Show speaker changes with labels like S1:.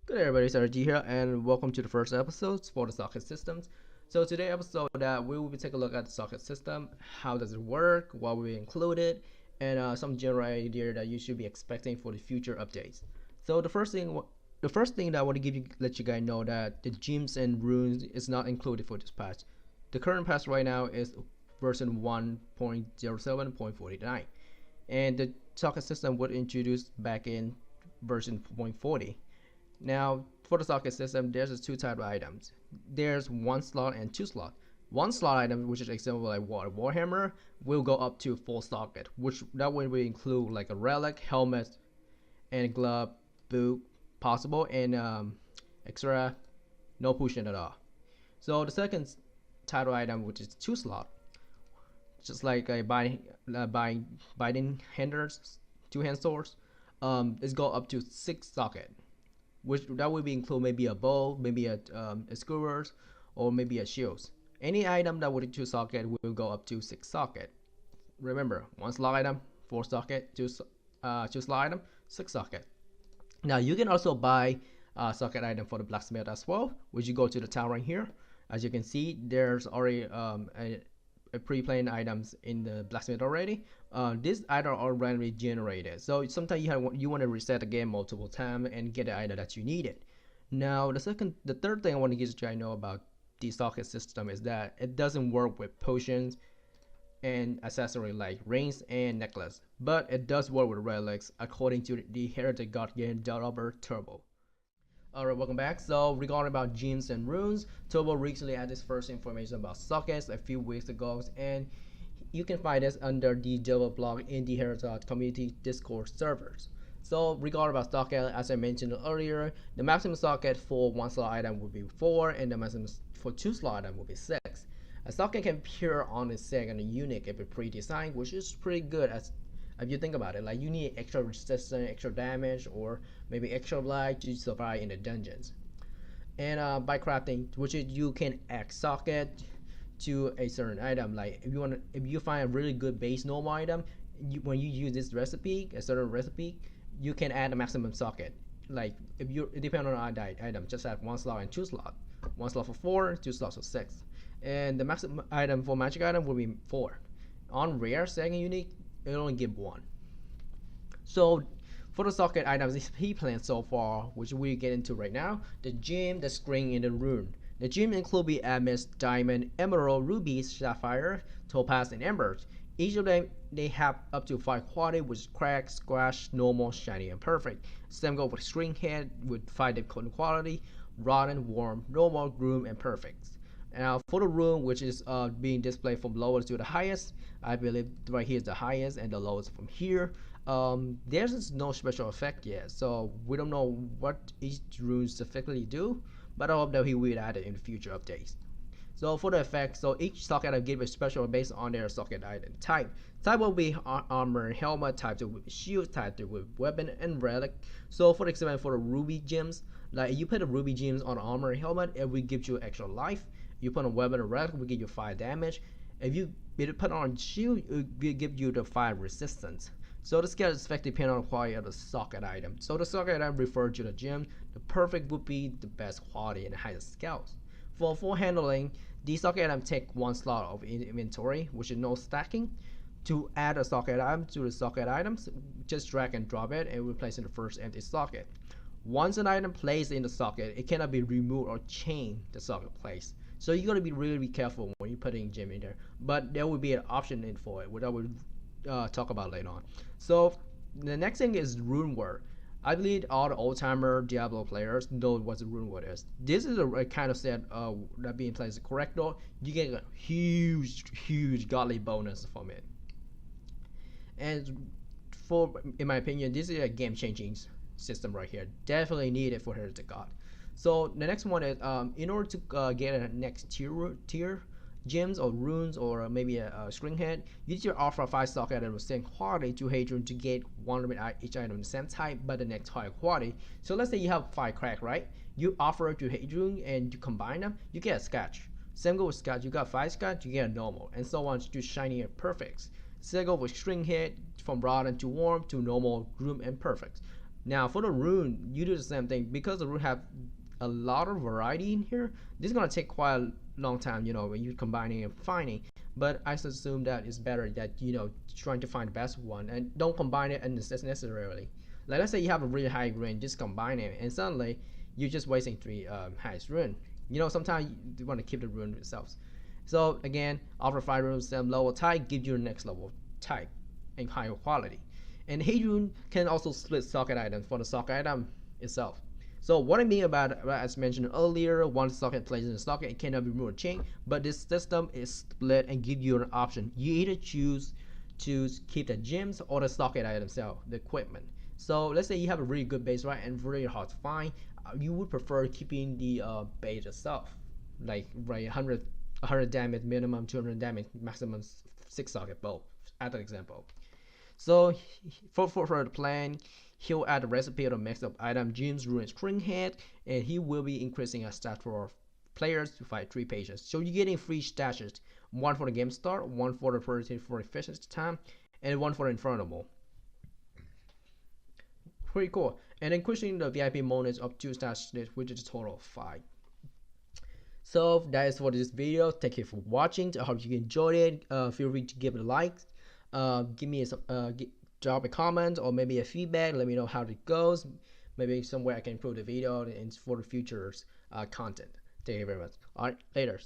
S1: Good day, everybody, it's RG here, and welcome to the first episode for the socket systems. So today episode we will be taking a look at the socket system, how does it work, what we included, and some general idea that you should be expecting for the future updates. So the first thing that I want to let you guys know that the gems and runes is not included for this patch. The current patch right now is version 1.07.49, and the socket system was introduced back in version 0.40. Now, for the socket system, there's two type of items. There's one slot and two slot. One slot item, which is example like Warhammer, will go up to full socket, which that way we include like a relic, helmet, and glove, boot, possible, and extra, no pushing at all. So the second title item, which is two slot, just like a binding handers, two hand swords, is go up to six socket, which that would be include maybe a bow, maybe a skewers, or maybe a shields. Any item that would two socket will go up to six socket. Remember, one slot item, four socket, two slot item, six socket. Now you can also buy socket item for the blacksmith as well, which you go to the town right here. As you can see, there's already a pre-planned items in the blacksmith already. These items are randomly generated, so sometimes you want to reset the game multiple times and get the item that you needed. Now the third thing I want to get you guys know about the socket system is that it doesn't work with potions and accessory like rings and necklace, but it does work with relics according to the Heretic God Game developer Turbo. Alright, welcome back. So regarding about gems and runes, Turbo recently had his first information about sockets a few weeks ago, and you can find this under the Java blog in the Heretic community Discord servers. So regarding about socket, as I mentioned earlier, the maximum socket for one slot item will be 4, and the maximum for two slot item will be 6. A socket can appear on its second unique if it's pre-designed, which is pretty good as if you think about it. Like you need extra resistance, extra damage, or maybe extra life to survive in the dungeons. And by crafting, which is you can add socket to a certain item. Like if you find a really good base normal item, when you use this recipe, a certain recipe, you can add a maximum socket. Like if you it depends on the item, just have one slot and two slot. One slot for 4, two slots for 6. And the maximum item for magic item will be 4. On rare second unique, it only give 1. So for the socket items he planned so far, which we get into right now, the gem, the screen, and the rune. The gem include be amethyst, diamond, emerald, ruby, sapphire, topaz, and embers. Each of them they have up to 5 quality, which is crack, squash, normal, shiny, and perfect. Same go with screen head with 5 different quality, rotten, warm, normal, groom, and perfect. Now for the rune, which is being displayed from lowest to the highest, I believe right here is the highest and the lowest from here. There's no special effect yet, so we don't know what each rune specifically do, but I hope that he will add it in the future updates. So for the effect, so each socket I give a special based on their socket item type. Type will be armor and helmet, type 2 will be shield, type 3 will be weapon and relic. So for example, for the ruby gems, like you put the ruby gems on armor and helmet, it will give you extra life. You put on weapon or relic, will give you 5 damage. If you put on shield, it will give you the 5 resistance. So the scale is effect depends on the quality of the socket item. So the socket item referred to the gem, the perfect would be the best quality and the highest scales. For full handling, the socket item take 1 slot of inventory, which is no stacking. To add a socket item to the socket items, just drag and drop it and replace in the first empty socket. Once an item placed in the socket, it cannot be removed or change the socket place. So you gotta be really careful when you're putting gem in there. But there will be an option in for it, which I will talk about later on. So the next thing is Runewords. I believe all the old-timer Diablo players know what the Runewords is. This is a kind of set that being placed correct though. You get a huge godly bonus from it. And in my opinion, this is a game-changing system right here. Definitely needed for Heretic God. So the next one is in order to get a next tier gems or runes or maybe a screen head, you need to offer 5 socket of the same quality to Hadron to get one of each item the same type but the next higher quality. So let's say you have 5 crack, right? You offer it to Hadron and you combine them, you get a scotch. Same go with scotch, you got 5 scotch, you get a normal, and so on to shiny and perfects. Same go with string head from rotten to warm to normal, groom, and perfect. Now for the rune, you do the same thing because the rune have a lot of variety in here. This is gonna take quite a long time, when you're combining and finding. But I assume that it's better that trying to find the best one and don't combine it unnecessarily. Like let's say you have a really high rune, just combine it, and suddenly you're just wasting 3 highest rune. Sometimes you want to keep the rune itself. So again, after 5 runes, some lower type gives you the next level type and higher quality. And hate rune can also split socket items for the socket item itself. So what I mean about, as mentioned earlier, one socket placed in the socket, it cannot be removed or changed, but this system is split and give you an option. You either choose to keep the gems or the socket item itself, the equipment. So let's say you have a really good base, right, and really hard to find. You would prefer keeping the base itself, like right 100 damage minimum, 200 damage maximum, 6 socket bow, as an example. So for the plan, he'll add a recipe to mix up item gems, rune, and string head, and he will be increasing a stat for players to fight 3 pages. So you're getting 3 stashes, one for the game start, one for the productive for efficiency time, and one for the infernal. Pretty cool. And increasing the VIP bonus of 2 stashes, which is a total of 5. So that is for this video. Thank you for watching. I hope you enjoyed it. Feel free to give it a like. Give me drop a comment or maybe a feedback. Let me know how it goes. Maybe somewhere I can improve the video and for the future content. Thank you very much. All right, later.